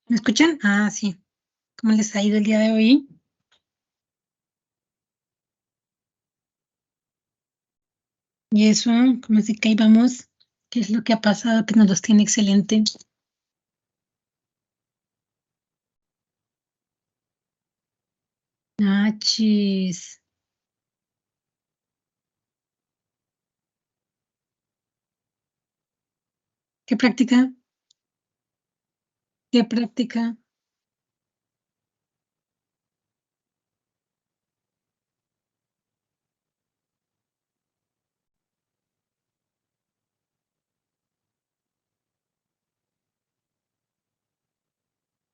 ¿Me escuchan? Ah, sí. ¿Cómo les ha ido el día de hoy? Y eso, ¿cómo así que ahí vamos? ¿Qué es lo que ha pasado que nos los tiene excelente? Ah, chis. ¿Qué práctica? ¿Qué práctica?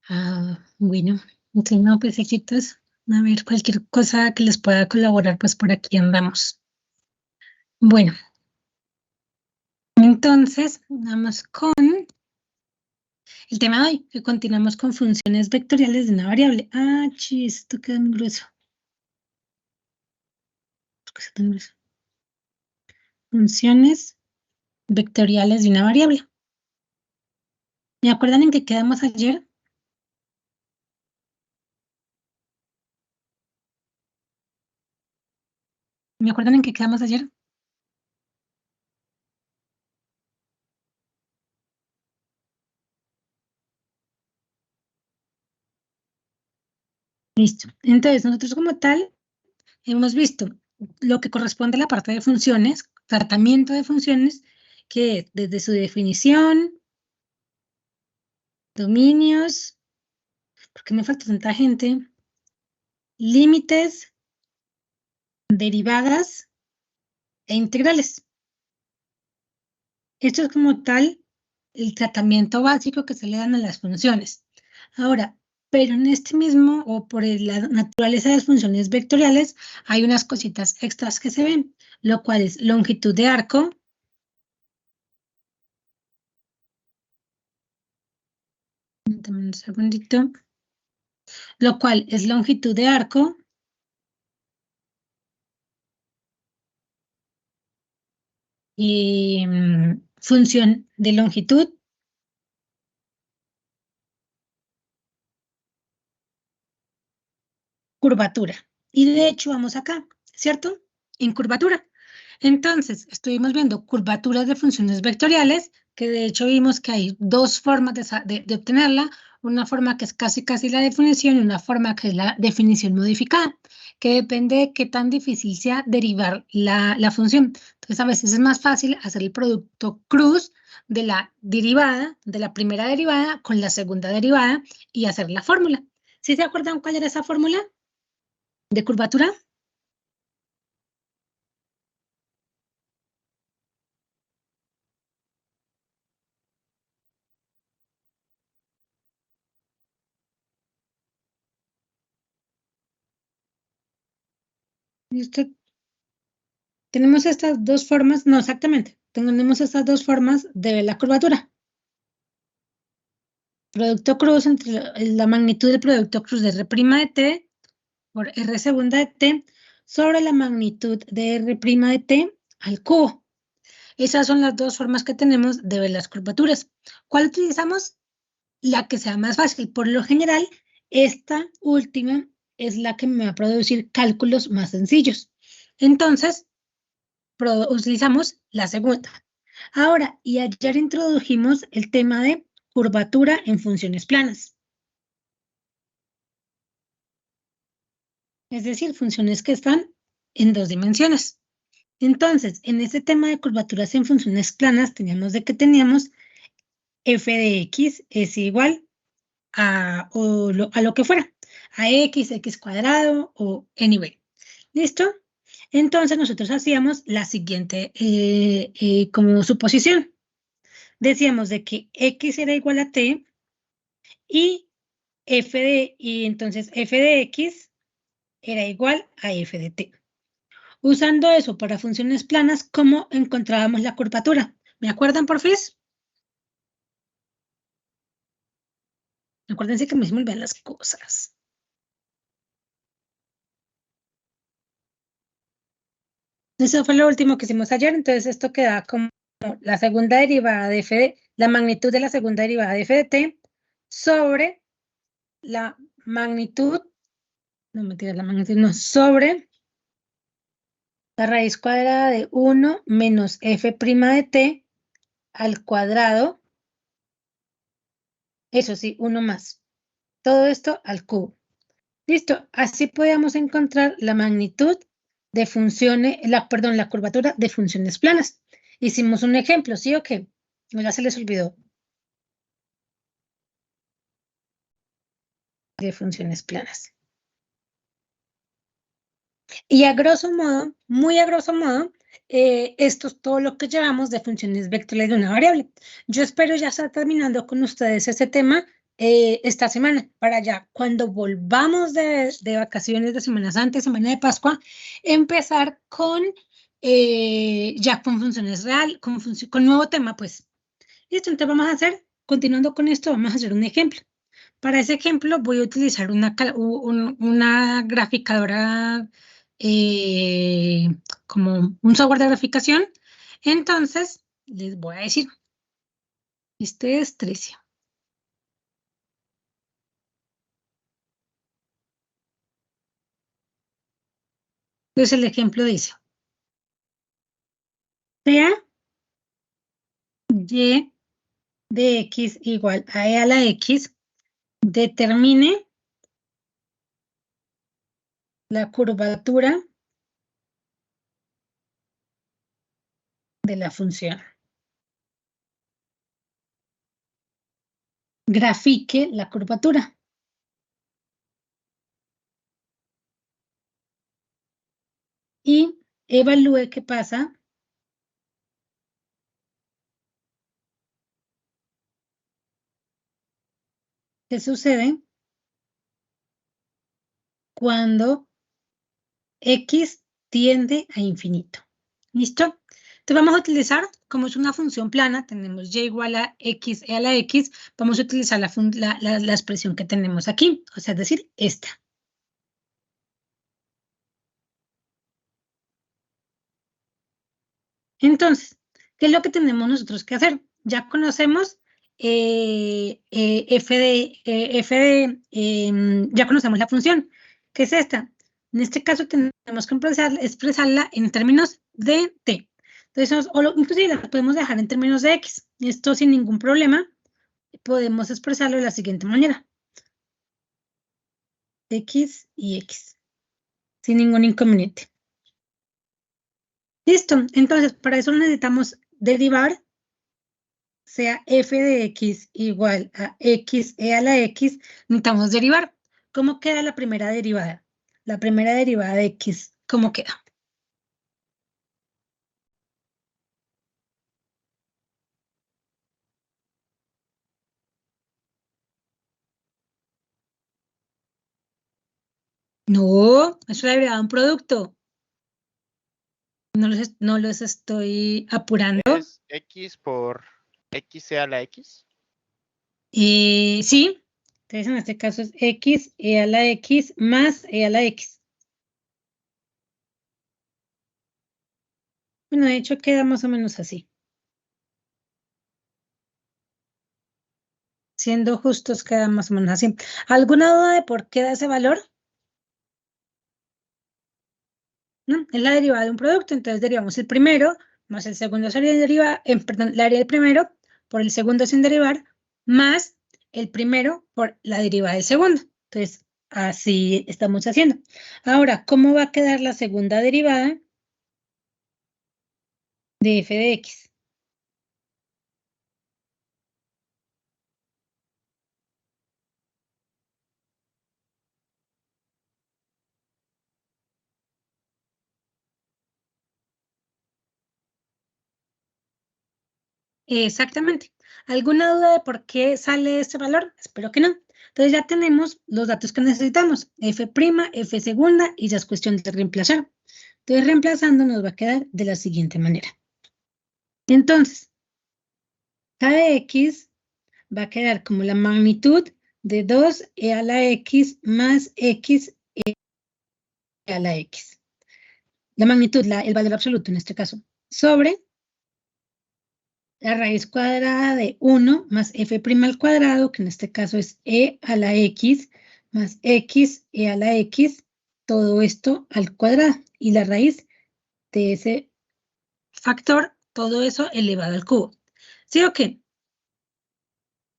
Ah, bueno. Entonces, no, pues éxitos. A ver, cualquier cosa que les pueda colaborar, pues por aquí andamos. Bueno, entonces, vamos con el tema de hoy, que continuamos con funciones vectoriales de una variable. Ah, chis, esto queda muy grueso. ¿Por qué está tan grueso? Funciones vectoriales de una variable. ¿Me acuerdan en qué quedamos ayer? ¿Me acuerdan en qué quedamos ayer? Listo. Entonces, nosotros como tal hemos visto lo que corresponde a la parte de funciones, tratamiento de funciones, que es desde su definición, dominios, ¿por qué me falta tanta gente? Límites, derivadas e integrales. Esto es como tal el tratamiento básico que se le dan a las funciones. Ahora, pero en este mismo o por la naturaleza de las funciones vectoriales hay unas cositas extras que se ven, lo cual es longitud de arco, dame un segundito, lo cual es longitud de arco y función de longitud, curvatura. Y de hecho vamos acá, ¿cierto? En curvatura. Entonces, estuvimos viendo curvaturas de funciones vectoriales, que de hecho vimos que hay dos formas de obtenerla, una forma que es casi la definición y una forma que es la definición modificada, que depende de qué tan difícil sea derivar la función. Entonces, a veces es más fácil hacer el producto cruz de la derivada, de la primera derivada con la segunda derivada y hacer la fórmula. ¿Sí se acuerdan cuál era esa fórmula de curvatura? Y usted tenemos estas dos formas, no exactamente, tenemos estas dos formas de ver la curvatura. Producto cruz entre la magnitud del producto cruz de R' de t por R segunda de t sobre la magnitud de R' de t al cubo. Esas son las dos formas que tenemos de ver las curvaturas. ¿Cuál utilizamos? La que sea más fácil. Por lo general, esta última es la que me va a producir cálculos más sencillos. Entonces, utilizamos la segunda. Ahora, y ayer introdujimos el tema de curvatura en funciones planas, es decir, funciones que están en dos dimensiones. Entonces, en este tema de curvaturas en funciones planas, teníamos de que teníamos f de x es igual a lo que fuera, a x cuadrado o anyway. ¿Listo? Entonces nosotros hacíamos la siguiente como suposición. Decíamos de que x era igual a t y y entonces f de x era igual a f de t. Usando eso para funciones planas, ¿cómo encontrábamos la curvatura? ¿Me acuerdan, porfis? Acuérdense que me hicimos bien las cosas. Eso fue lo último que hicimos ayer, entonces esto queda como la segunda derivada de f, la magnitud de la segunda derivada de f de t sobre la magnitud, no mentira, la magnitud no, sobre la raíz cuadrada de 1 menos f' de t al cuadrado, eso sí, 1 más. Todo esto al cubo. Listo, así podemos encontrar la magnitud de funciones, perdón, la curvatura de funciones planas. Hicimos un ejemplo, ¿sí o qué? ¿O ya se les olvidó? De funciones planas. Y a grosso modo, muy a grosso modo, esto es todo lo que llevamos de funciones vectoriales de una variable. Yo espero ya estar terminando con ustedes ese tema esta semana, para ya cuando volvamos de vacaciones de Semana Santa, Semana de Pascua, empezar con ya con funciones real, con nuevo tema, pues. Listo, entonces vamos a hacer, continuando con esto, vamos a hacer un ejemplo. Para ese ejemplo voy a utilizar una graficadora, como un software de graficación. Entonces, les voy a decir, este es Tricia. Entonces el ejemplo dice, sea y de x igual a e a la x, determine la curvatura de la función. Grafique la curvatura. Y evalúe qué pasa qué sucede cuando x tiende a infinito. ¿Listo? Entonces vamos a utilizar, como es una función plana, tenemos y igual a x e a la x, vamos a utilizar la expresión que tenemos aquí, o sea, es decir, esta. Entonces, ¿qué es lo que tenemos nosotros que hacer? Ya conocemos ya conocemos la función, que es esta. En este caso tenemos que expresarla en términos de t. Entonces, inclusive la podemos dejar en términos de x. Esto sin ningún problema, podemos expresarlo de la siguiente manera. X y x, sin ningún inconveniente. Listo, entonces para eso necesitamos derivar, sea f de x igual a x e a la x, necesitamos derivar. ¿Cómo queda la primera derivada? La primera derivada de x, ¿cómo queda? No, es la derivada de un producto. No los estoy apurando. ¿Es x por x a la x? Sí, entonces en este caso es x e a la x más e a la x. Bueno, de hecho queda más o menos así. Siendo justos queda más o menos así. ¿Alguna duda de por qué da ese valor? ¿No? Es la derivada de un producto, entonces derivamos el primero más el segundo sin derivar, perdón, la derivada del primero por el segundo sin derivar, más el primero por la derivada del segundo. Entonces, así estamos haciendo. Ahora, ¿cómo va a quedar la segunda derivada de f de x? Exactamente. ¿Alguna duda de por qué sale este valor? Espero que no. Entonces ya tenemos los datos que necesitamos, f', f segunda, y ya es cuestión de reemplazar. Entonces reemplazando nos va a quedar de la siguiente manera. Entonces, k de x va a quedar como la magnitud de 2e a la x más x e a la x. La magnitud, el valor absoluto en este caso, sobre la raíz cuadrada de 1 más f' al cuadrado, que en este caso es e a la x, más x e a la x, todo esto al cuadrado, y la raíz de ese factor, todo eso elevado al cubo. ¿Sí o qué?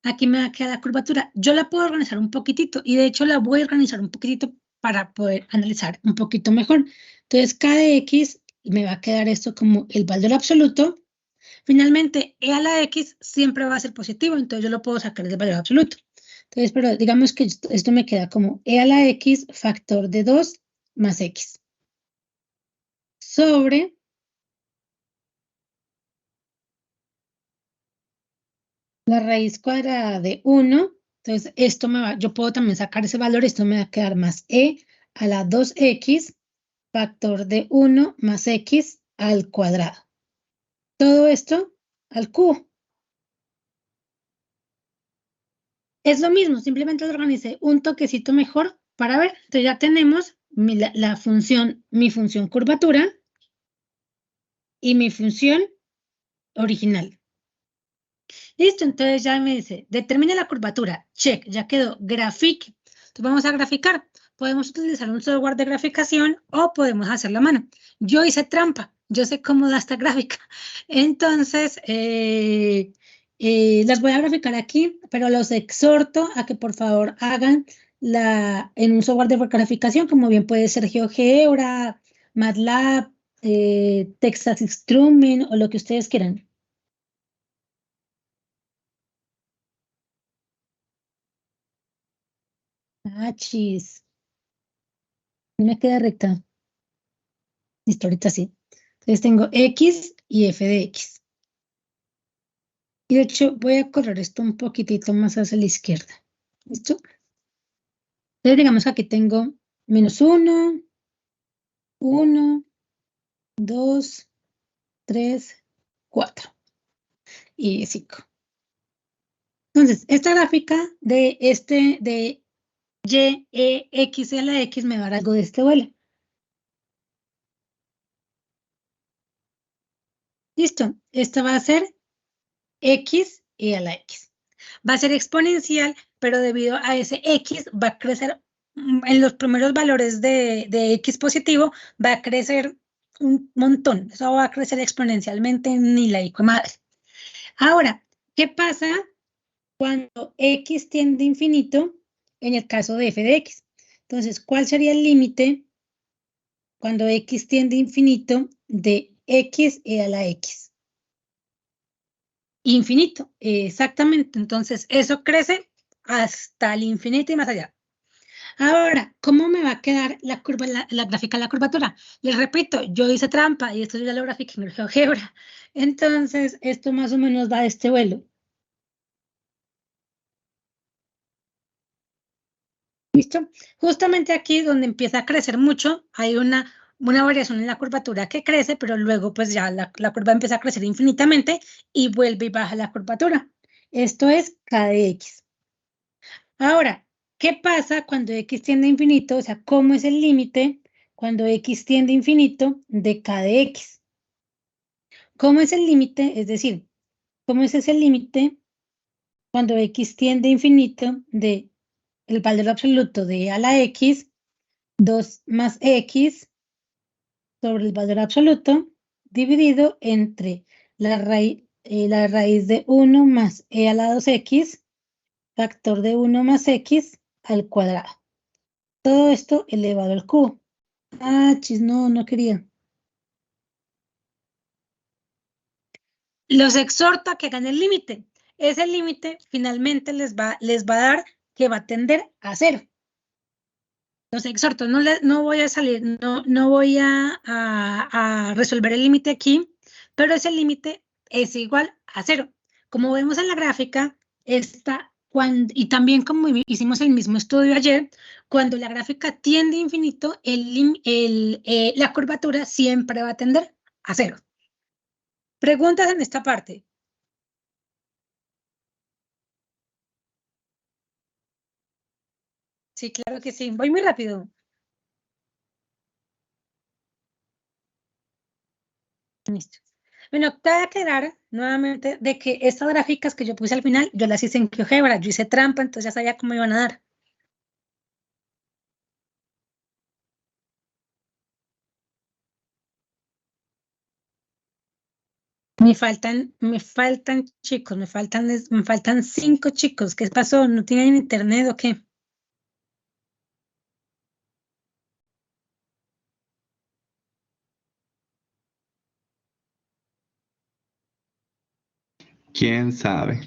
Aquí me va a quedar la curvatura. Yo la puedo organizar un poquitito, y de hecho la voy a organizar un poquitito para poder analizar un poquito mejor. Entonces, k de x me va a quedar esto como el valor absoluto. Finalmente, e a la x siempre va a ser positivo, entonces yo lo puedo sacar del valor absoluto. Entonces, pero digamos que esto me queda como e a la x factor de 2 más x sobre la raíz cuadrada de 1. Entonces, esto me va, yo puedo también sacar ese valor, esto me va a quedar más e a la 2x factor de 1 más x al cuadrado. Todo esto al cubo. Es lo mismo, simplemente lo organicé un toquecito mejor para ver. Entonces ya tenemos la función, mi función curvatura y mi función original. Listo, entonces ya me dice, determina la curvatura. Check, ya quedó. Grafique. Entonces vamos a graficar. Podemos utilizar un software de graficación o podemos hacerlo a mano. Yo hice trampa. Yo sé cómo da esta gráfica. Entonces, las voy a graficar aquí, pero los exhorto a que por favor hagan en un software de graficación, como bien puede ser GeoGebra, MATLAB, Texas Instruments o lo que ustedes quieran. Ah, chis. No me queda recta. Listo, ahorita sí. Entonces tengo X y f de X. Y de hecho voy a correr esto un poquitito más hacia la izquierda. ¿Listo? Entonces digamos que aquí tengo menos 1, 1, 2, 3, 4 y 5. Entonces, esta gráfica de Y, E, X y a la X me va a dar algo de este vuelo. Listo. Esto va a ser X y a la X. Va a ser exponencial, pero debido a ese X va a crecer en los primeros valores de X positivo, va a crecer un montón. Eso va a crecer exponencialmente, ni la hijo de madre. Ahora, ¿qué pasa cuando X tiende a infinito en el caso de f de X? Entonces, ¿cuál sería el límite cuando X tiende a infinito de X e a la X? Infinito, exactamente. Entonces, eso crece hasta el infinito y más allá. Ahora, ¿cómo me va a quedar la curva, la gráfica de la curvatura? Les repito, yo hice trampa y esto yo ya lo grafiqué en el GeoGebra. Entonces, esto más o menos va de este vuelo. ¿Listo? Justamente aquí donde empieza a crecer mucho, hay una variación en la curvatura que crece, pero luego pues ya la curva empieza a crecer infinitamente y vuelve y baja la curvatura. Esto es k de x. Ahora, ¿qué pasa cuando x tiende a infinito? O sea, ¿cómo es el límite cuando x tiende a infinito de k de x? ¿Cómo es el límite? Es decir, ¿cómo es ese límite cuando x tiende a infinito de el valor absoluto de a la x, 2 más x sobre el valor absoluto, dividido entre la raíz de 1 más e a la 2x, factor de 1 más x al cuadrado? Todo esto elevado al cubo. Ah, chis, no quería. Los exhorto a que hagan el límite. Ese límite finalmente les va a dar que va a tender a 0. Los exhorto, no voy a salir, no voy a resolver el límite aquí, pero ese límite es igual a 0. Como vemos en la gráfica, y también como hicimos el mismo estudio ayer, cuando la gráfica tiende a infinito, la curvatura siempre va a tender a 0. Preguntas en esta parte. Sí, claro que sí. Voy muy rápido. Listo. Bueno, te voy a aclarar nuevamente de que estas gráficas que yo puse al final, yo las hice en GeoGebra, yo hice trampa, entonces ya sabía cómo iban a dar. Me faltan chicos, me faltan 5 chicos. ¿Qué pasó? ¿No tienen internet o qué? ¿Quién sabe?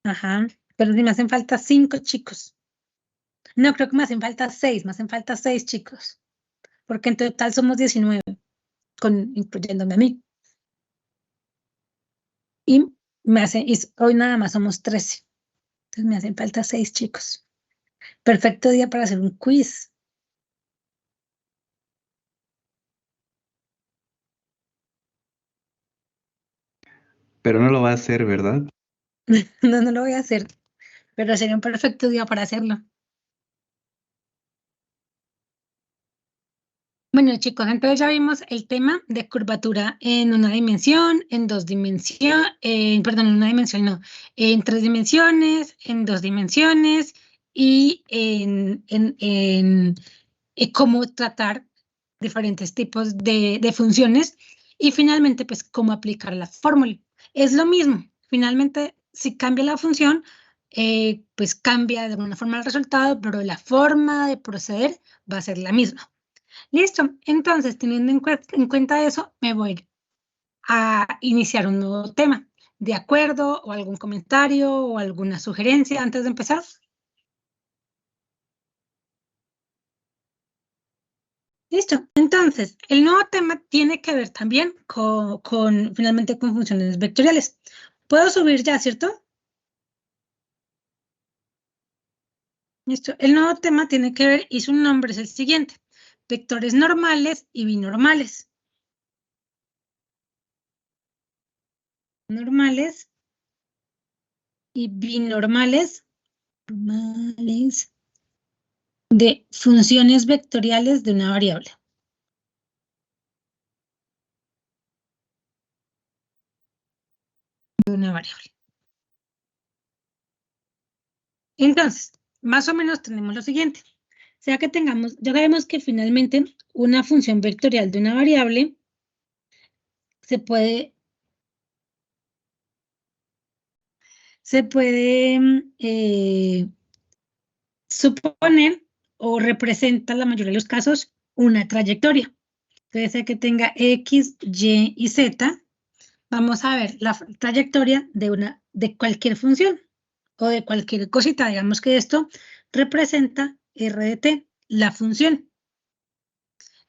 Ajá, pero si me hacen falta 5 chicos. No, creo que me hacen falta 6, me hacen falta 6 chicos, porque en total somos 19, incluyéndome a mí. Y hoy nada más somos 13, entonces me hacen falta 6 chicos. Perfecto día para hacer un quiz. Pero no lo va a hacer, ¿verdad? No, no lo voy a hacer, pero sería un perfecto día para hacerlo. Bueno, chicos, entonces ya vimos el tema de curvatura en una dimensión, en dos dimensiones, perdón, en una dimensión no, en 3 dimensiones, en 2 dimensiones y cómo tratar diferentes tipos de funciones y finalmente, pues, cómo aplicar la fórmula. Es lo mismo, finalmente, si cambia la función, pues cambia de alguna forma el resultado, pero la forma de proceder va a ser la misma. Listo, entonces teniendo en cuenta eso, me voy a iniciar un nuevo tema. ¿De acuerdo? ¿O algún comentario o alguna sugerencia antes de empezar? Listo, entonces el nuevo tema tiene que ver también finalmente con funciones vectoriales. Puedo subir ya, ¿cierto? Listo, el nuevo tema tiene que ver y su nombre es el siguiente: vectores normales y binormales. Normales y binormales de funciones vectoriales de una variable. De una variable. Entonces, más o menos tenemos lo siguiente. Sea que tengamos, ya sabemos que finalmente una función vectorial de una variable se puede suponer o representa en la mayoría de los casos una trayectoria. Entonces, sea que tenga X, Y y Z, vamos a ver la trayectoria de cualquier función o de cualquier cosita. Digamos que esto representa R de T, la función.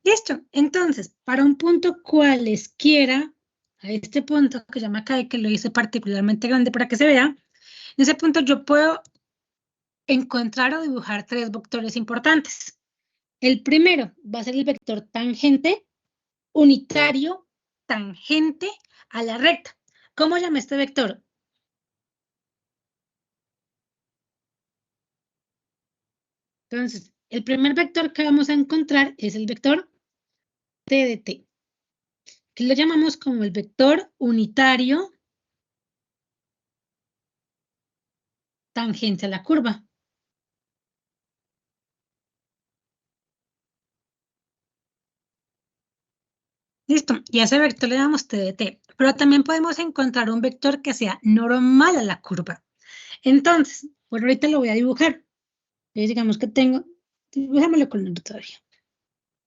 Listo. Entonces, para un punto cualesquiera, a este punto que ya me acá, que lo hice particularmente grande para que se vea, en ese punto yo puedo encontrar o dibujar 3 vectores importantes. El primero va a ser el vector tangente unitario tangente a la recta. ¿Cómo llamé este vector? Entonces, el primer vector que vamos a encontrar es el vector T de T, que lo llamamos como el vector unitario tangente a la curva. Listo, y a ese vector le damos T de T, pero también podemos encontrar un vector que sea normal a la curva. Entonces, por ahorita lo voy a dibujar. Entonces, digamos que dibujémoslo con el todavía.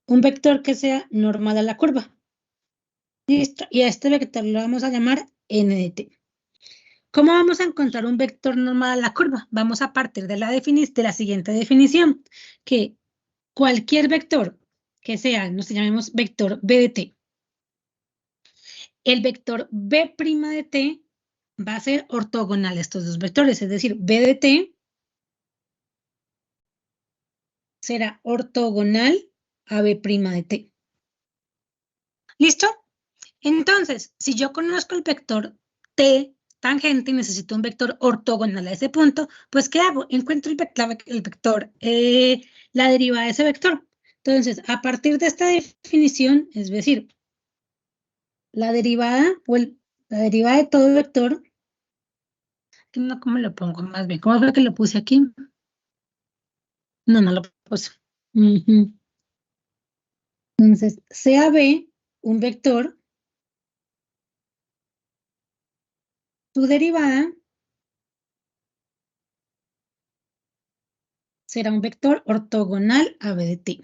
Un vector que sea normal a la curva. Listo, y a este vector lo vamos a llamar N de T. ¿Cómo vamos a encontrar un vector normal a la curva? Vamos a partir de la siguiente definición, que cualquier vector que sea, nos llamemos vector B de T, el vector B' de T va a ser ortogonal a estos dos vectores, es decir, B de T será ortogonal a B' de T. ¿Listo? Entonces, si yo conozco el vector T tangente y necesito un vector ortogonal a ese punto, pues ¿qué hago? Encuentro el vector, la derivada de ese vector. Entonces, a partir de esta definición, es decir, la derivada la derivada de todo vector, no, ¿cómo lo pongo más bien? ¿Cómo fue que lo puse aquí? No, no lo puse. Ujú. Entonces, sea B un vector, su derivada será un vector ortogonal a B de t.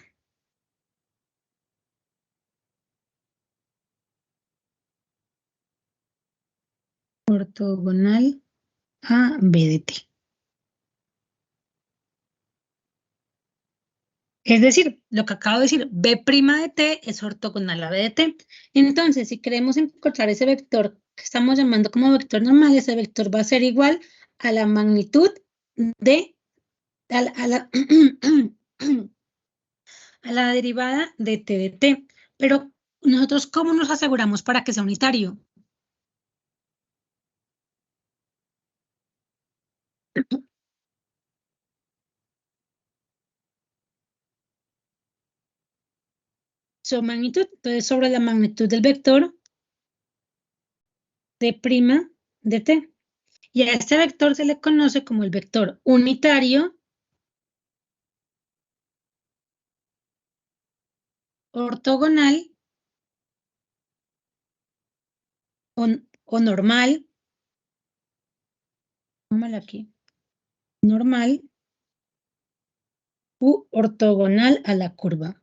Ortogonal a B de t. Es decir, lo que acabo de decir, B' de t es ortogonal a B de t. Entonces, si queremos encontrar ese vector que estamos llamando como vector normal, ese vector va a ser igual a la magnitud de, a la derivada de t de t. Pero nosotros, ¿cómo nos aseguramos para que sea unitario? Su magnitud, entonces sobre la magnitud del vector d' de t. Y a este vector se le conoce como el vector unitario ortogonal o normal, póngalo aquí, normal u ortogonal a la curva.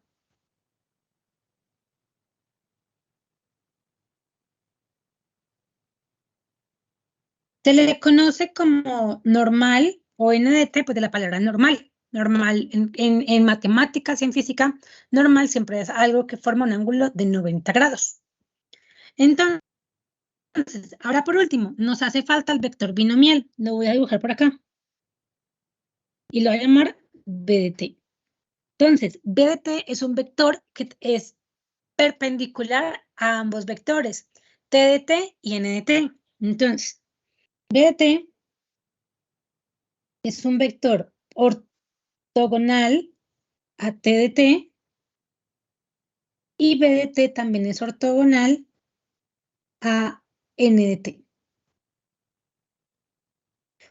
Se le conoce como normal o n de t, pues de la palabra normal. Normal en matemáticas y en física, normal siempre es algo que forma un ángulo de 90 grados. Entonces, ahora por último, nos hace falta el vector binomial. Lo voy a dibujar por acá. Y lo voy a llamar b de t. Entonces, b de t es un vector que es perpendicular a ambos vectores, t de t y n de t. Entonces, b de t es un vector ortogonal a t de t y b de t también es ortogonal a n de t.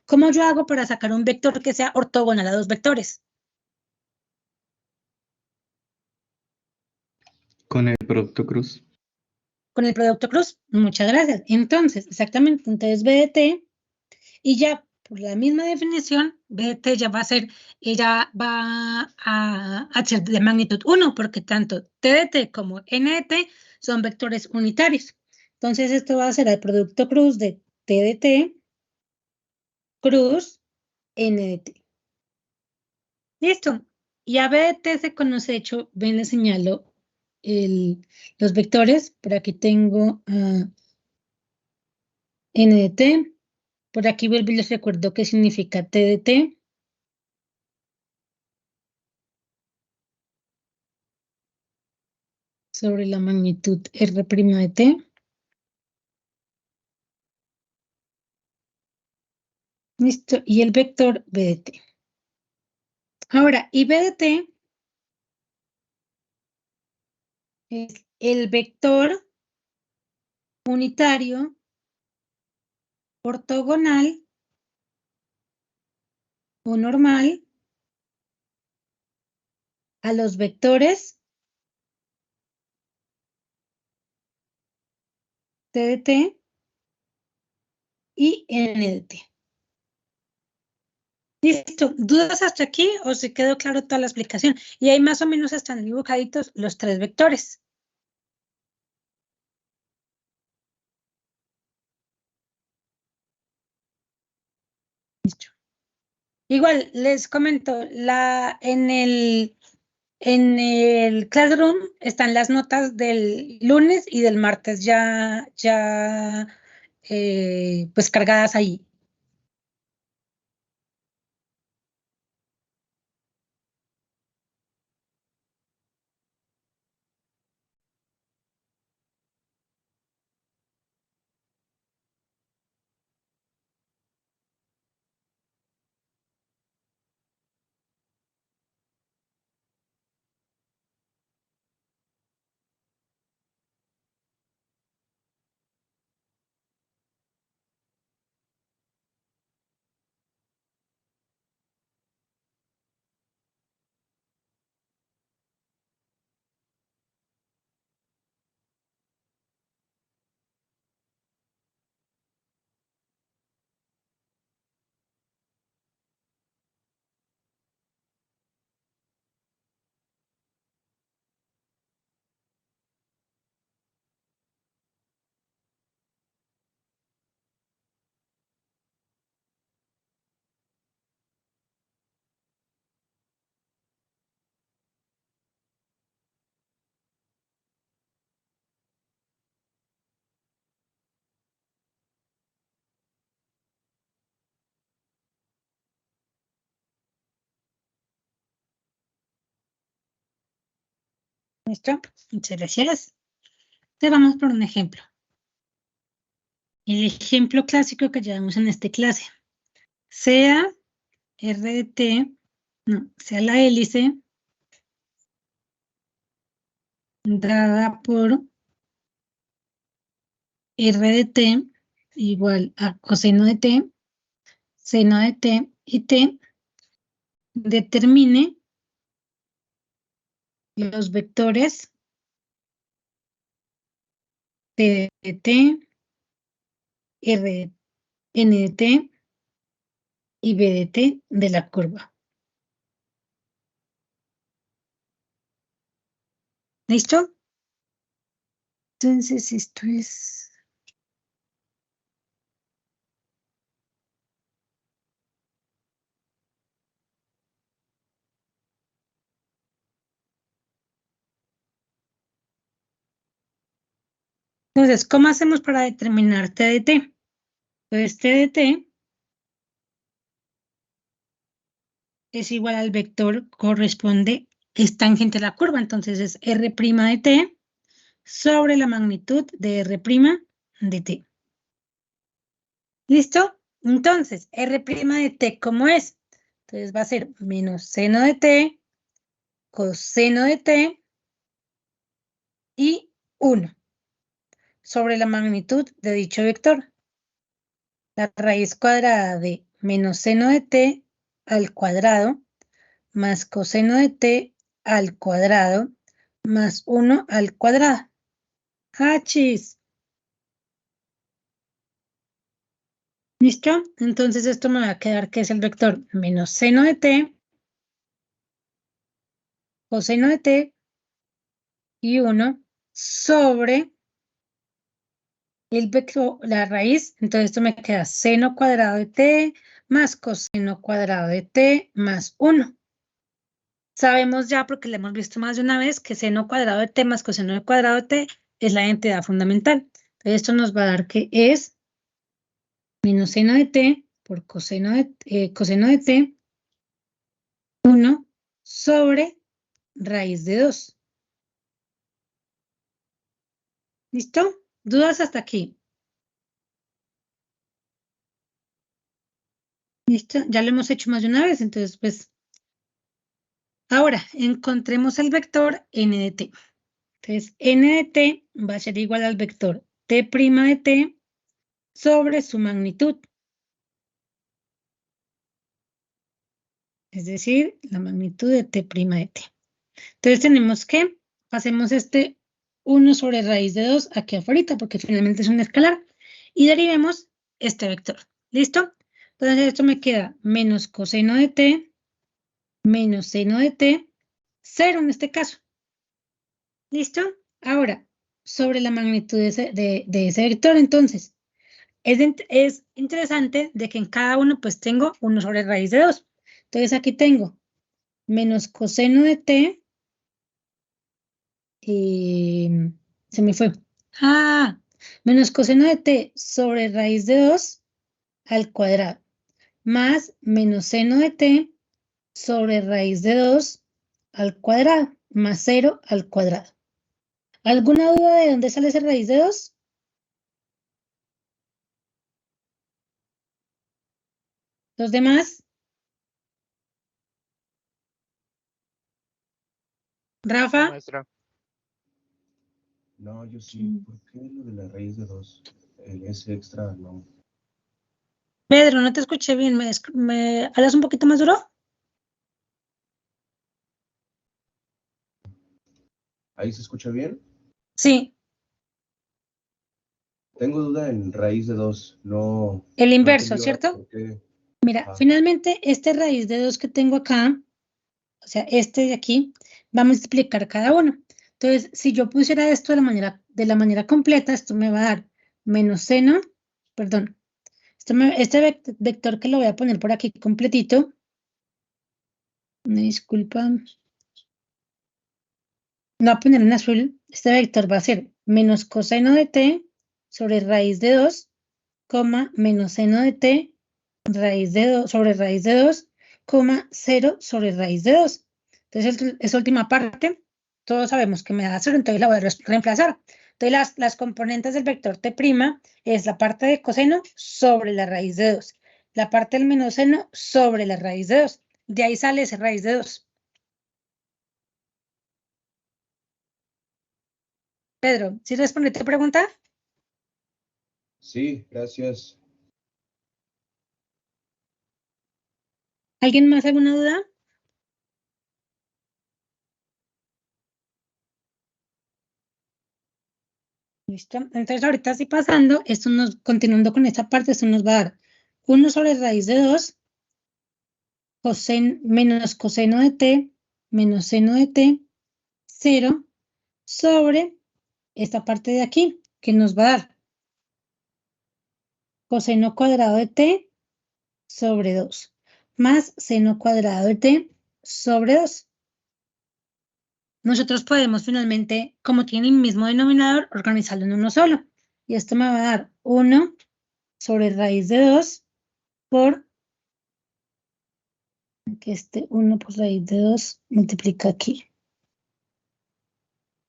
¿Cómo yo hago para sacar un vector que sea ortogonal a dos vectores? Con el producto cruz. Con el producto cruz. Muchas gracias. Entonces, exactamente, entonces b de t y ya por la misma definición, b de t ya va a ser, ella va a ser de magnitud 1, porque tanto t de t como n de t son vectores unitarios. Entonces, esto va a ser el producto cruz de t de t cruz n de t. Listo. Y a b de t se conoce, de hecho, ven, le señalo los vectores. Por aquí tengo a n de t. Por aquí vuelvo y les recuerdo qué significa t de t. Sobre la magnitud R' de t. Listo. Y el vector b de t. Ahora, y b de t es el vector unitario ortogonal o normal a los vectores t de t y n de t. Listo. ¿Dudas hasta aquí o se quedó claro toda la explicación? Y ahí más o menos están dibujaditos los tres vectores. Listo. Igual les comento, en el Classroom están las notas del lunes y del martes ya pues cargadas ahí. ¿Listo? Muchas gracias. Entonces vamos por un ejemplo. El ejemplo clásico que llevamos en esta clase. Sea R de T, no, sea la hélice dada por R de T igual a coseno de T, seno de T y T, determine los vectores P de T, R de N de T y B de T de la curva. ¿Listo? Entonces esto es... Entonces, ¿cómo hacemos para determinar T de T? Entonces, T de T es igual al vector corresponde, es tangente a la curva, entonces es R' de T sobre la magnitud de R' de T. ¿Listo? Entonces, R' de T, ¿cómo es? Entonces va a ser menos seno de T, coseno de T y 1 sobre la magnitud de dicho vector. La raíz cuadrada de menos seno de T al cuadrado más coseno de T al cuadrado más 1 al cuadrado. ¡Hachis! ¿Listo? Entonces esto me va a quedar que es el vector menos seno de T, coseno de T y 1 sobre el vector, la raíz. Entonces esto me queda seno cuadrado de T más coseno cuadrado de T más 1. Sabemos ya, porque lo hemos visto más de una vez, que seno cuadrado de T más coseno de cuadrado de T es la identidad fundamental. Entonces esto nos va a dar que es menos seno de T por coseno de T, 1 sobre raíz de 2. ¿Listo? ¿Dudas hasta aquí? ¿Listo? Ya lo hemos hecho más de una vez, entonces pues... Ahora, encontremos el vector n de t. Entonces, n de t va a ser igual al vector t' de t sobre su magnitud. Es decir, la magnitud de t' de t. Entonces tenemos que, hacemos este 1 sobre raíz de 2 aquí afuera, porque finalmente es un escalar, y derivemos este vector. ¿Listo? Entonces esto me queda menos coseno de t, menos seno de t, 0 en este caso. ¿Listo? Ahora, sobre la magnitud de ese vector, entonces, es interesante de que en cada uno pues tengo 1 sobre raíz de 2. Entonces aquí tengo menos coseno de t, se me fue. Menos coseno de t sobre raíz de 2 al cuadrado, más menos seno de t sobre raíz de 2 al cuadrado, más 0 al cuadrado. ¿Alguna duda de dónde sale esa raíz de 2? ¿Los demás? ¿Rafa? Maestra. No, yo sí. ¿Por qué lo de la raíz de 2? El S extra no. Pedro, no te escuché bien. ¿Me hablas un poquito más duro? ¿Ahí se escucha bien? Sí. Tengo duda en raíz de 2. No. El no inverso, entendí ahora ¿cierto? por qué. Mira, finalmente este raíz de 2 que tengo acá, o sea, este de aquí, va a multiplicar cada uno. Entonces, si yo pusiera esto de la manera completa, esto me va a dar menos seno, perdón, este vector que lo voy a poner por aquí completito, me disculpa, lo voy a poner en azul, este vector va a ser menos coseno de t sobre raíz de 2, menos seno de t raíz de 2 sobre raíz de 2, 0 sobre raíz de 2. Entonces, esa última parte todos sabemos que me da 0, entonces la voy a reemplazar. Entonces las componentes del vector t' es la parte de coseno sobre la raíz de 2. La parte del menos seno sobre la raíz de 2. De ahí sale esa raíz de 2. Pedro, ¿sí respondí tu pregunta? Sí, gracias. ¿Alguien más alguna duda? ¿Listo? Entonces ahorita sí pasando, continuando con esta parte, esto nos va a dar 1 sobre raíz de 2 menos coseno de t menos seno de t, 0 sobre esta parte de aquí, que nos va a dar coseno cuadrado de t sobre 2, más seno cuadrado de t sobre 2. Nosotros podemos finalmente, como tiene el mismo denominador, organizarlo en uno solo. Y esto me va a dar 1 sobre raíz de 2 por, que este 1 por raíz de 2 multiplica aquí.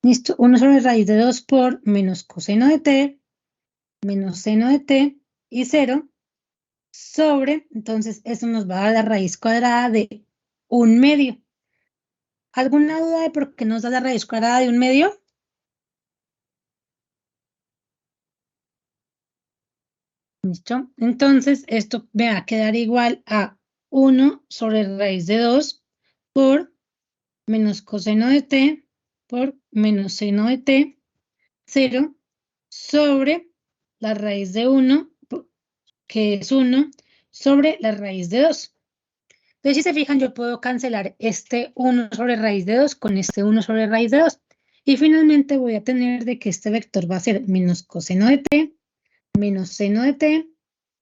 Listo, 1 sobre raíz de 2 por menos coseno de t, menos seno de t y 0 sobre, entonces eso nos va a dar la raíz cuadrada de 1/2. ¿Alguna duda de por qué nos da la raíz cuadrada de 1/2? ¿Listo? Entonces esto me va a quedar igual a 1 sobre raíz de 2 por menos coseno de t por menos seno de t, 0 sobre la raíz de 1, que es 1, sobre la raíz de 2. Entonces, si se fijan, yo puedo cancelar este 1 sobre raíz de 2 con este 1 sobre raíz de 2. Y finalmente voy a tener de que este vector va a ser menos coseno de t, menos seno de t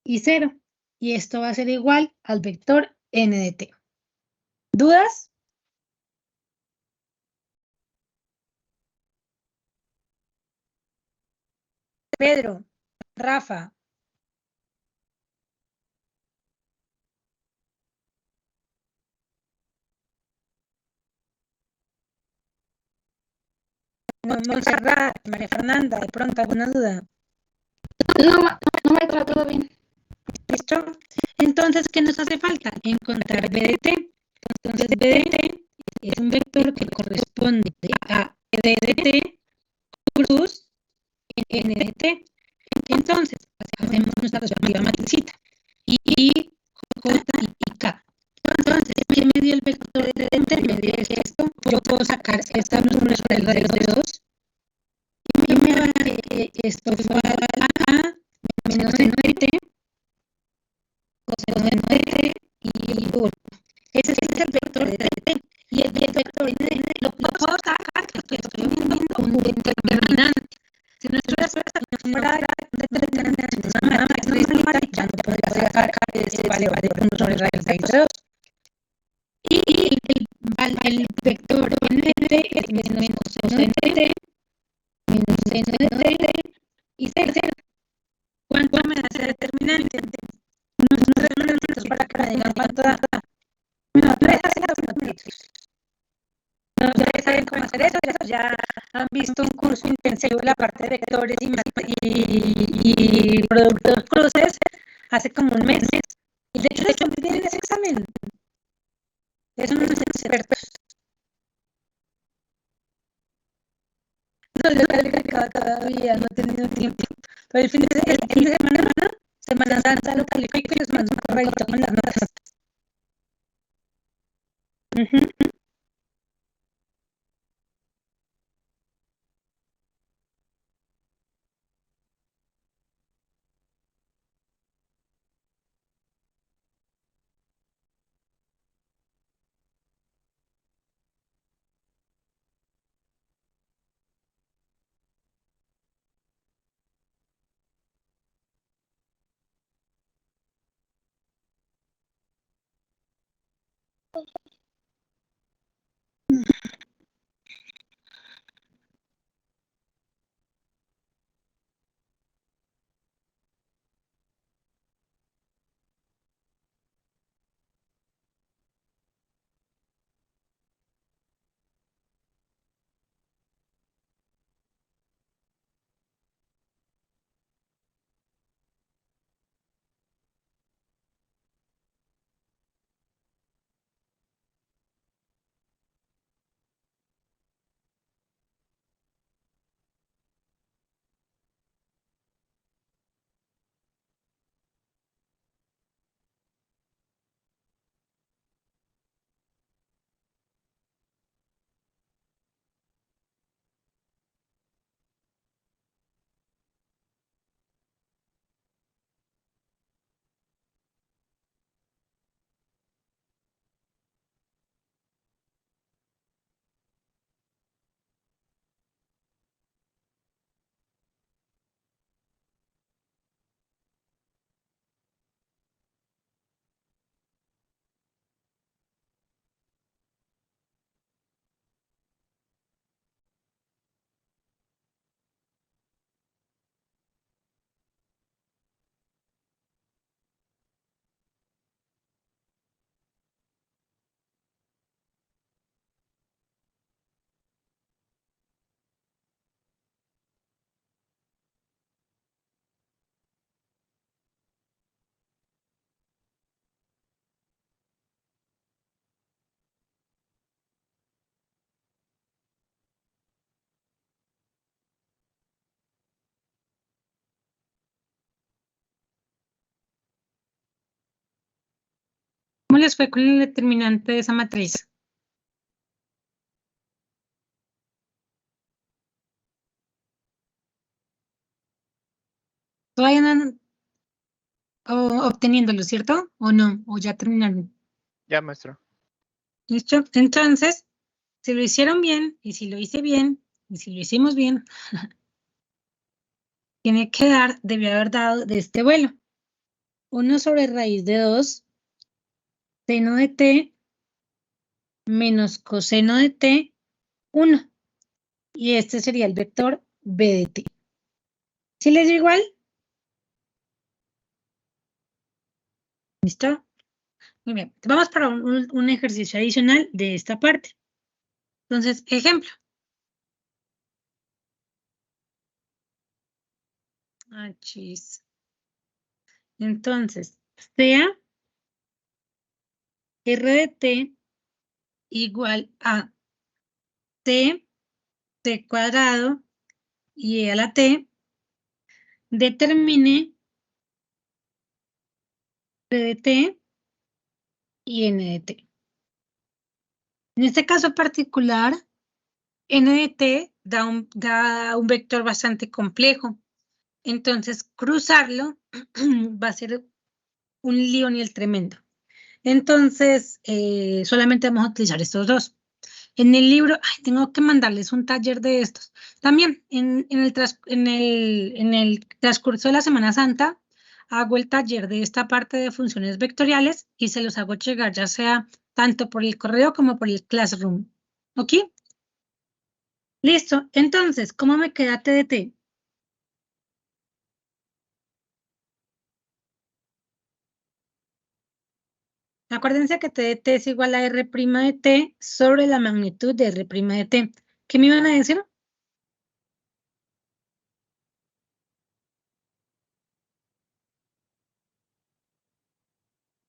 y 0. Y esto va a ser igual al vector n de t. ¿Dudas? Pedro, Rafa. Montserrat, María Fernanda, de pronto alguna duda. No me trato todo bien. ¿Listo? Entonces, ¿qué nos hace falta? Encontrar b de t. Entonces, b de t es un vector que corresponde a d de t cruz n de t. Entonces, hacemos nuestra respectiva matricita. I, J y K. Entonces, ¿qué me dio el vector de t? Me dio esto. Yo puedo sacar esta número sobre el raíz de 2. Y me va a dar que esto es igual a menos seno de t, coseno de t y 1. Ese es el vector de t. Y el vector de t lo puedo sacar, que estoy obteniendo un determinante. Si nuestra respuesta fuera un determinante, una matriz normalita, ya no podría sacar ese valor de 1 sobre raíz de 2. Y el vector n de t es menos coseno de t, menos seno de t y 0. ¿Cuánto me da ese determinante? Unos determinantes para que me digan cuánto da. No, 3 centímetros. No ustedes saben cómo hacer eso, ya han visto un curso intensivo de la parte de vectores y productos cruces hace como un mes. Y de hecho, tienen ese examen. Son unos expertos. No lo he calificado todavía, no he tenido tiempo. Pero el fin de Semana Santa, lo califico y les mando un correo con las notas. ¿Cómo les fue con el determinante de esa matriz? Todavía no han obteniéndolo, ¿cierto? ¿O no? ¿O ya terminaron? Ya, maestro. ¿Listo? Entonces, si lo hicieron bien, y si lo hice bien, y si lo hicimos bien, tiene que dar, debió haber dado de este vuelo. 1 sobre raíz de 2, seno de t, menos coseno de t, 1. Y este sería el vector b de t. ¿Sí les dio igual? ¿Listo? Muy bien. Vamos para un ejercicio adicional de esta parte. Entonces, ejemplo. Ah, chis. Entonces, sea r de t igual a t, t cuadrado y e a la t, determine p de t y n de t. En este caso particular, n de t da un vector bastante complejo. Entonces, cruzarlo va a ser un lío ni el tremendo. Entonces, solamente vamos a utilizar estos dos. En el libro, ay, tengo que mandarles un taller de estos. También en el transcurso de la Semana Santa, hago el taller de esta parte de funciones vectoriales y se los hago llegar ya sea tanto por el correo como por el Classroom. ¿Ok? Listo. Entonces, ¿cómo me queda T de T? Acuérdense que T de T es igual a R' de T sobre la magnitud de R' de T. ¿Qué me iban a decir?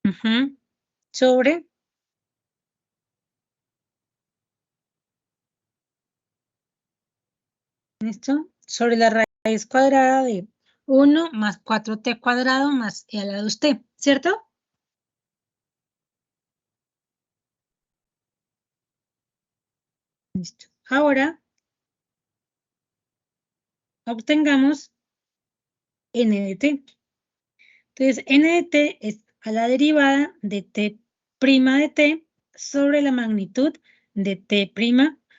Ujú. Sobre, ¿listo? Sobre la raíz cuadrada de 1 más 4t cuadrado más e a la 2t, ¿cierto? Listo. Ahora, obtengamos n de t. Entonces, n de t es a la derivada de t' de t sobre la magnitud de t'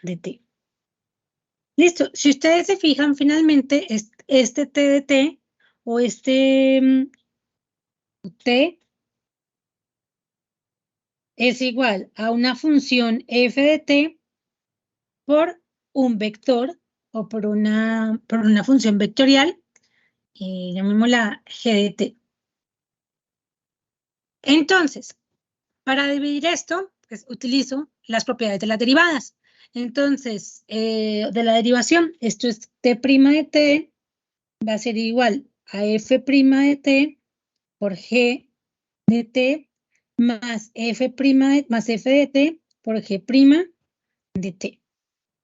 de t. Listo. Si ustedes se fijan, finalmente, este t de t o este t es igual a una función f de t por un vector o por una función vectorial, llamémosla g de t. Entonces, para dividir esto, pues utilizo las propiedades de las derivadas. Entonces, de la derivación, esto es t' de t va a ser igual a f' de t por g de t más más f de t por g' de t.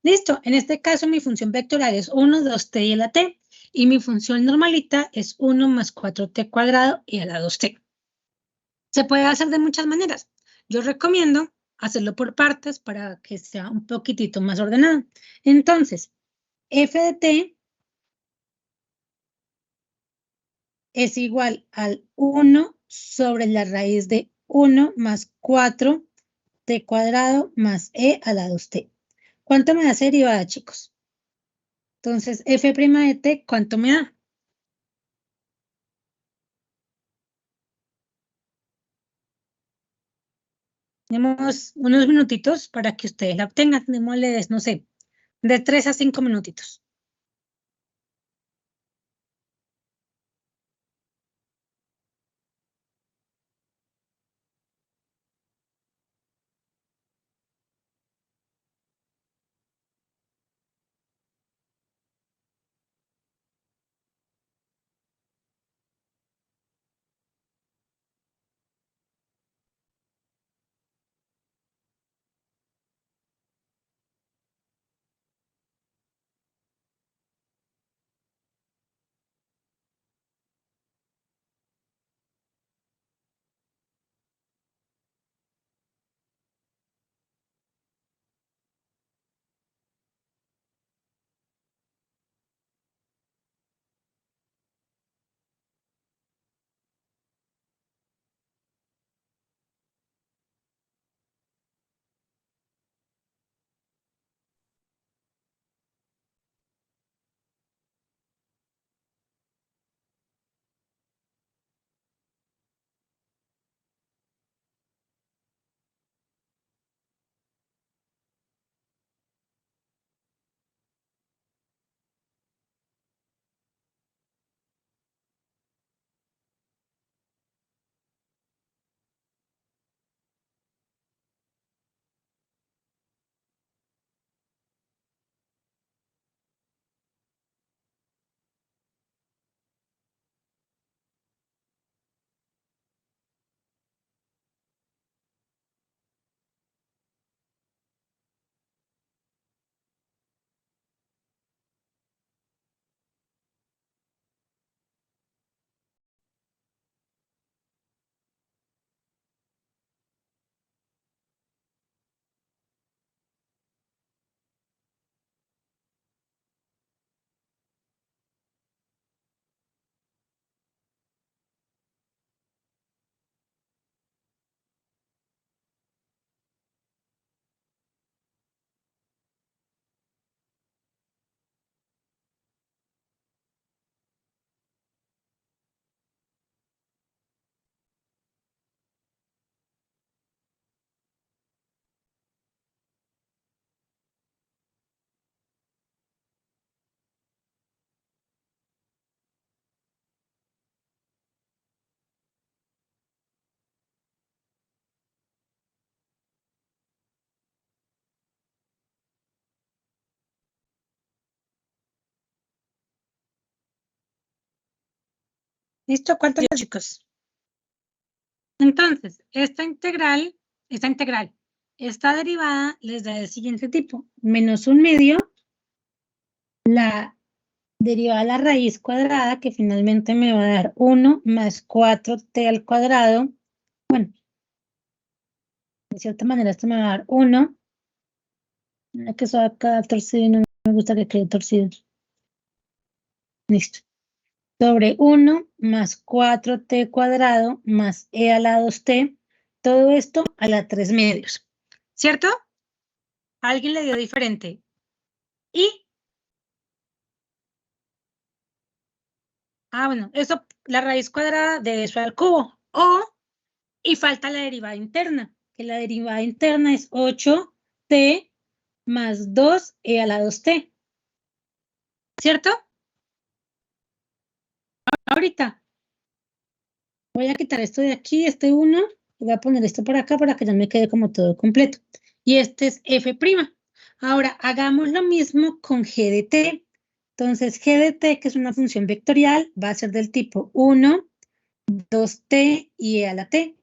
Listo, en este caso mi función vectorial es 1, 2t y a la t, y mi función normalita es 1 más 4t cuadrado y a la 2t. Se puede hacer de muchas maneras. Yo recomiendo hacerlo por partes para que sea un poquitito más ordenado. Entonces, f de t es igual al 1 sobre la raíz de 1 más 4t cuadrado más e a la 2t. ¿Cuánto me da esa derivada, chicos? Entonces, f' de t, ¿cuánto me da? Tenemos unos minutitos para que ustedes la obtengan. Démosles, no sé, de 3 a 5 minutitos. ¿Listo? ¿Cuántos chicos? Entonces, esta derivada les da el siguiente tipo. Menos 1/2, la derivada de la raíz cuadrada, que finalmente me va a dar 1 más 4t al cuadrado. Bueno, de cierta manera esto me va a dar 1. Que eso acá torcido y no me gusta que quede torcido. Listo. Sobre 1 más 4t cuadrado más e a la 2t. Todo esto a la 3/2. ¿Cierto? ¿Alguien le dio diferente? Y, bueno, eso, la raíz cuadrada de eso al cubo. Y falta la derivada interna, que la derivada interna es 8t más 2e a la 2t. ¿Cierto? Ahorita voy a quitar esto de aquí, este 1, y voy a poner esto por acá para que ya me quede como todo completo. Y este es f'. Ahora, hagamos lo mismo con g de t. Entonces, g de t, que es una función vectorial, va a ser del tipo 1, 2t y e a la t.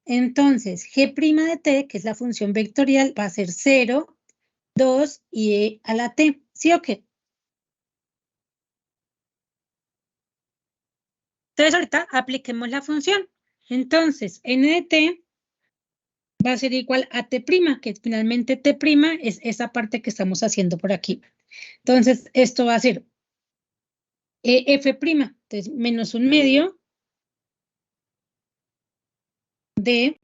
Entonces, g' de t, que es la función vectorial, va a ser 0, 2 y e a la t. ¿Sí o qué? Entonces, ahorita apliquemos la función. Entonces, n de t va a ser igual a t', que finalmente t' es esa parte que estamos haciendo por aquí. Entonces, esto va a ser f', entonces menos 1/2 de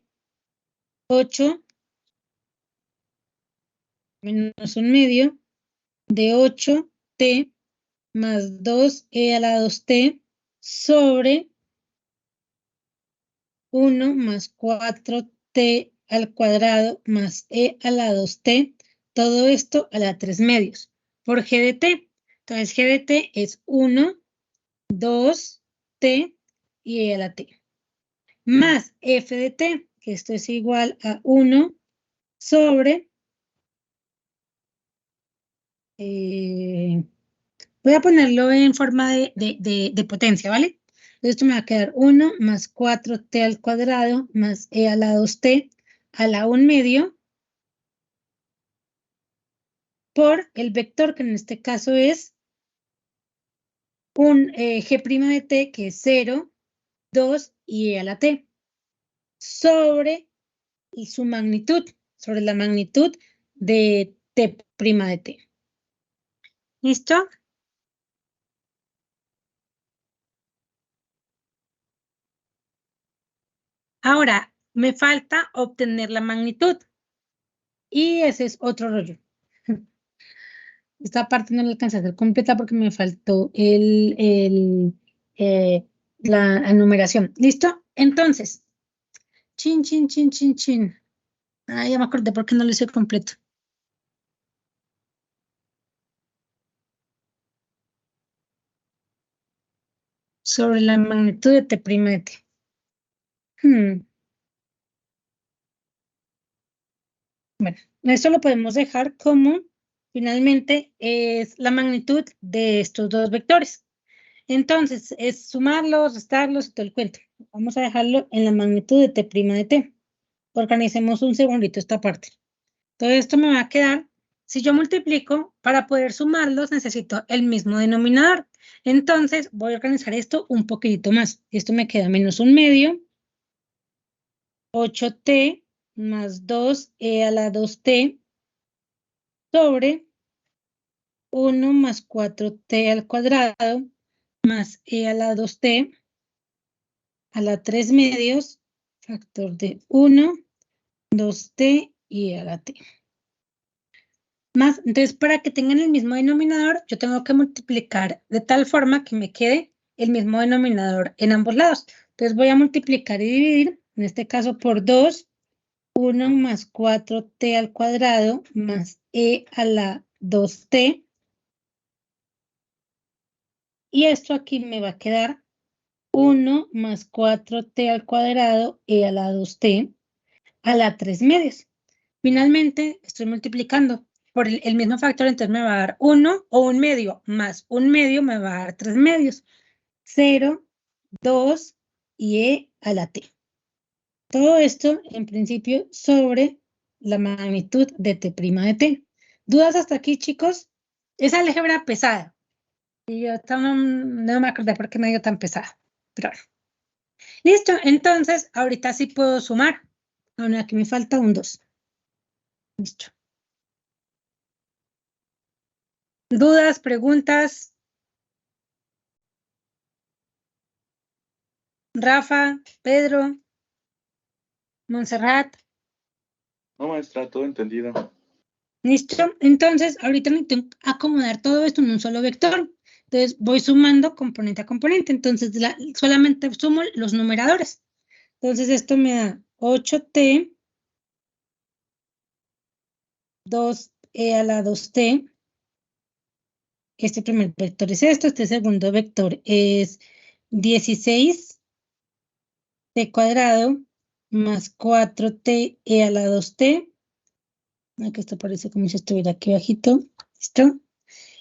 8 menos 1/2 de 8t más 2e a la 2t sobre 1 más 4t al cuadrado más e a la 2t, todo esto a la 3/2 por g de t. Entonces, g de t es 1, 2t y e a la t. Más f de t, que esto es igual a 1 sobre... voy a ponerlo en forma de potencia, ¿vale? Entonces esto me va a quedar 1 más 4t al cuadrado más e a la 2t a la 1/2 por el vector, que en este caso es un g' de t, que es 0, 2 y e a la t, sobre y su magnitud, sobre la magnitud de t' de t. ¿Listo? Ahora, me falta obtener la magnitud. Y ese es otro rollo. Esta parte no la alcancé a hacer completa porque me faltó la enumeración. ¿Listo? Entonces, chin. Ya me acordé por qué no lo hice completo. Sobre la magnitud de t'. Bueno, esto lo podemos dejar como, finalmente, es la magnitud de estos dos vectores. Entonces, es sumarlos, restarlos y todo el cuento. Vamos a dejarlo en la magnitud de t' de t. Organicemos un segundito esta parte. Todo esto me va a quedar, si yo multiplico, para poder sumarlos necesito el mismo denominador. Entonces, voy a organizar esto un poquitito más. Esto me queda menos 1/2, 8t más 2e a la 2t sobre 1 más 4t al cuadrado más e a la 2t a la 3/2, factor de 1, 2t y e a la t. Más, entonces, para que tengan el mismo denominador, yo tengo que multiplicar de tal forma que me quede el mismo denominador en ambos lados. Entonces, voy a multiplicar y dividir, en este caso por 2, 1 más 4t al cuadrado más e a la 2t. Y esto aquí me va a quedar 1 más 4t al cuadrado e a la 2t a la 3/2. Finalmente, estoy multiplicando por el mismo factor, entonces me va a dar 1 o 1/2 más 1/2 me va a dar 3/2. 0, 2 y e a la t. Todo esto, en principio, sobre la magnitud de t' de t. ¿Dudas hasta aquí, chicos? Es álgebra pesada. Y yo no me acordé por qué me dio tan pesada. Pero bueno. Listo, entonces, ahorita sí puedo sumar. Bueno, aquí me falta un 2. Listo. ¿Dudas, preguntas? Rafa, Pedro, Montserrat. No, maestra, todo entendido. ¿Listo? Entonces, ahorita necesito acomodar todo esto en un solo vector. Entonces, voy sumando componente a componente. Entonces, solamente sumo los numeradores. Entonces, esto me da 8t, 2e a la 2t. Este primer vector es esto. Este segundo vector es 16t cuadrado más 4t a la 2t. Aquí esto parece como si estuviera aquí bajito. ¿Listo?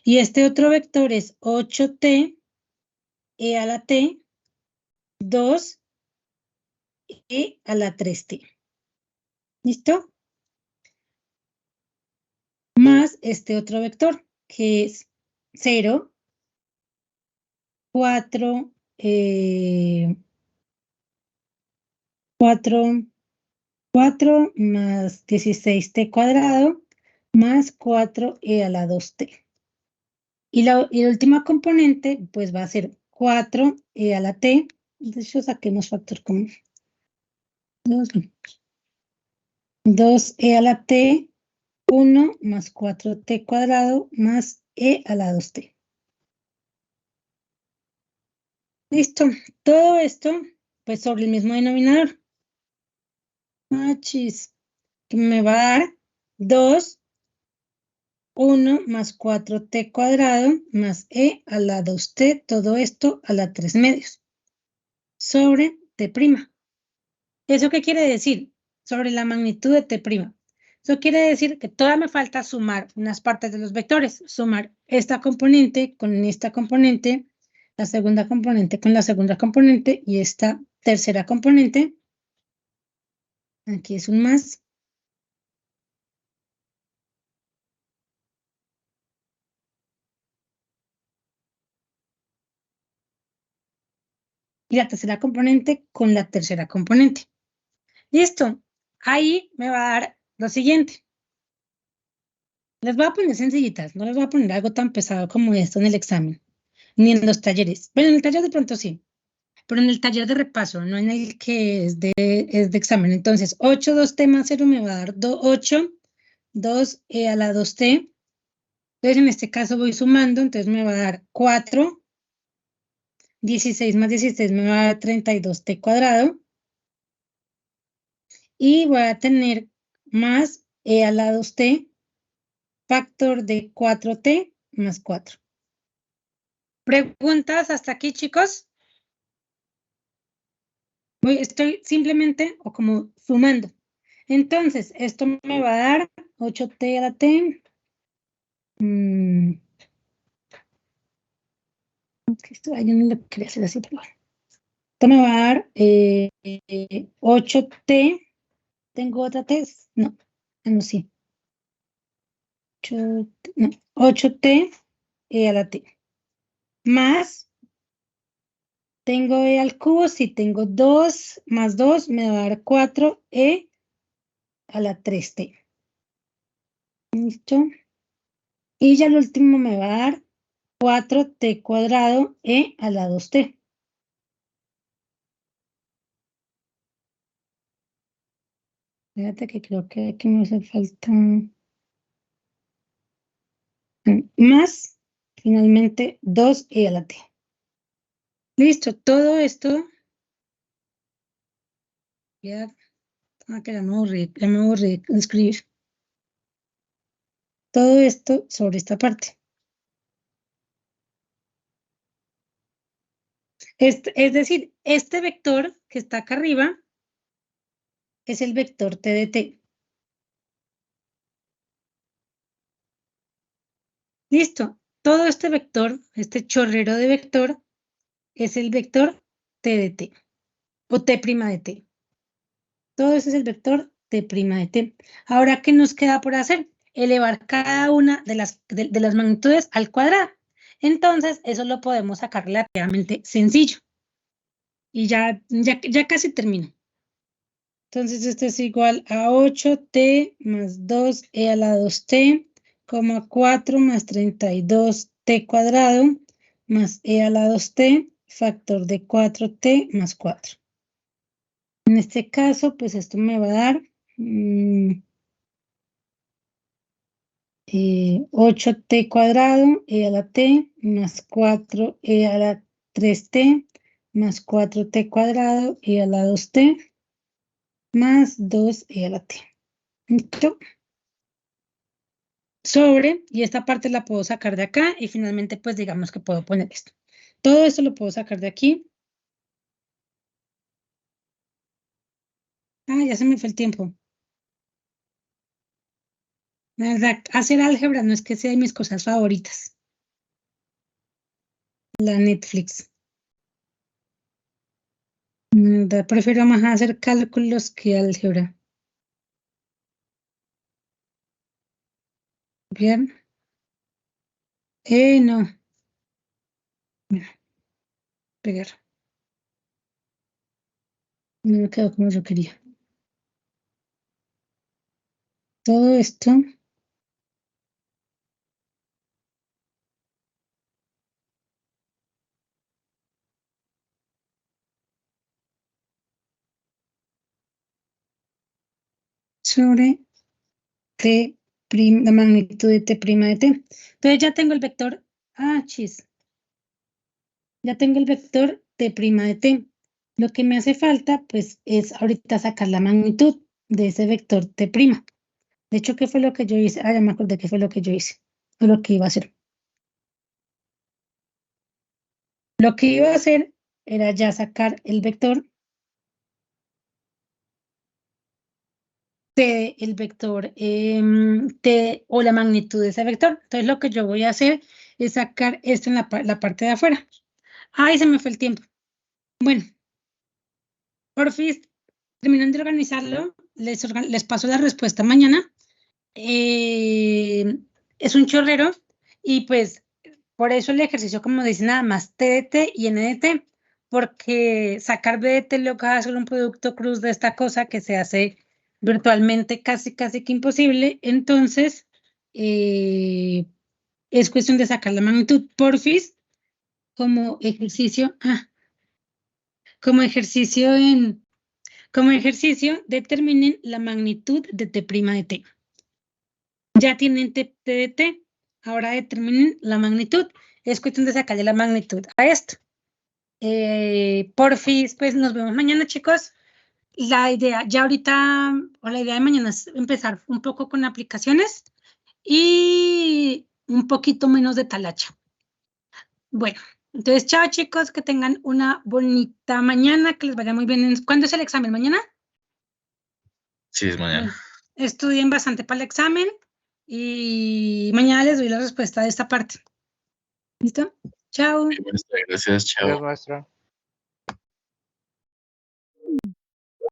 Y este otro vector es 8t a la t, 2 a la 3t. ¿Listo? Más este otro vector, que es 0, 4, 4 más 16t cuadrado más 4 a la 2t. Y la última componente, pues va a ser 4 a la t. De hecho, saquemos factor común. 2 a la t, 1 más 4t cuadrado más e a la 2t. Listo. Todo esto, pues sobre el mismo denominador. Machis. Que me va a dar 2, 1 más 4t cuadrado más e a la 2t, todo esto a la 3 medios. Sobre t'. ¿Eso qué quiere decir? Sobre la magnitud de t'. Eso quiere decir que todavía me falta sumar unas partes de los vectores. Sumar esta componente con esta componente, la segunda componente con la segunda componente y esta tercera componente. Aquí es un más. Y la tercera componente con la tercera componente. Listo. Ahí me va a dar lo siguiente. Les voy a poner sencillitas, no les voy a poner algo tan pesado como esto en el examen, ni en los talleres. Bueno, en el taller de pronto sí, pero en el taller de repaso, no en el que es de examen. Entonces, 8, 2t más 0 me va a dar 8, 2e a la 2t. Entonces, en este caso voy sumando, entonces me va a dar 4, 16 más 16 me va a dar 32t cuadrado. Y voy a tener más e a la 2t, factor de 4t más 4. ¿Preguntas hasta aquí, chicos? Estoy simplemente o como sumando. Entonces, esto me va a dar 8t a la t. Esto yo no lo quería hacer así, pero bueno. Esto me va a dar 8t. ¿Tengo otra t? No. No, sí. 8t a la t. Más, tengo e al cubo, si tengo 2 más 2, me va a dar 4e a la 3t. ¿Listo? Y ya el último me va a dar 4t cuadrado e a la 2t. Fíjate que creo que aquí me hace falta más, finalmente 2e a la t. Listo, todo esto. Ya me aburrí de escribir. Todo esto sobre esta parte. Es decir, este vector que está acá arriba es el vector t de t. Listo. Todo este vector, este chorrero de vector, es el vector t de t, o t' de t. Todo eso es el vector t' de t. Ahora, ¿qué nos queda por hacer? Elevar cada una de las magnitudes al cuadrado. Entonces, eso lo podemos sacar relativamente sencillo. Y ya casi termino. Entonces, esto es igual a 8t más 2e a la 2t, 4 más 32t cuadrado más e a la 2t, factor de 4t más 4. En este caso, pues esto me va a dar 8t cuadrado, e a la t, más 4e a la 3t, más 4t cuadrado, e a la 2t, más 2e a la t. ¿Listo? Sobre, y esta parte la puedo sacar de acá, y finalmente, pues digamos que puedo poner esto. Todo esto lo puedo sacar de aquí. Ah, ya se me fue el tiempo. La verdad, hacer álgebra no es que sea de mis cosas favoritas. La Netflix. La verdad, prefiero más hacer cálculos que álgebra. Bien. No. Mira, pegar. No me quedó como yo quería. Todo esto. Sobre t', la magnitud de t' de t. Entonces ya tengo el vector. Ah, chis. Ya tengo el vector t' de t. Lo que me hace falta, pues, es ahorita sacar la magnitud de ese vector t'. De hecho, ¿qué fue lo que yo hice? Ah, ya me acordé qué fue lo que yo hice. O lo que iba a hacer. Lo que iba a hacer era ya sacar el vector t, el vector t o la magnitud de ese vector. Entonces, lo que yo voy a hacer es sacar esto en la parte de afuera. Ay, se me fue el tiempo. Bueno, por fin, terminan de organizarlo. Les paso la respuesta mañana. Es un chorrero y pues por eso el ejercicio, como dice, nada más T de T y N de T, porque sacar B de T lo que va a hacer un producto cruz de esta cosa que se hace virtualmente casi que imposible. Entonces, es cuestión de sacar la magnitud. Porfis, como ejercicio, como ejercicio, determinen la magnitud de T' de T. Ya tienen T de T, ahora determinen la magnitud. Es cuestión de sacarle la magnitud a esto. Porfis, pues nos vemos mañana, chicos. La idea ya ahorita, o la idea de mañana es empezar un poco con aplicaciones y un poquito menos de talacha. Bueno, entonces chao chicos, que tengan una bonita mañana, que les vaya muy bien. ¿Cuándo es el examen? ¿Mañana? Sí, es mañana. Bueno, estudien bastante para el examen y mañana les doy la respuesta de esta parte. ¿Listo? Chao. Gracias, chao. Adiós, maestra.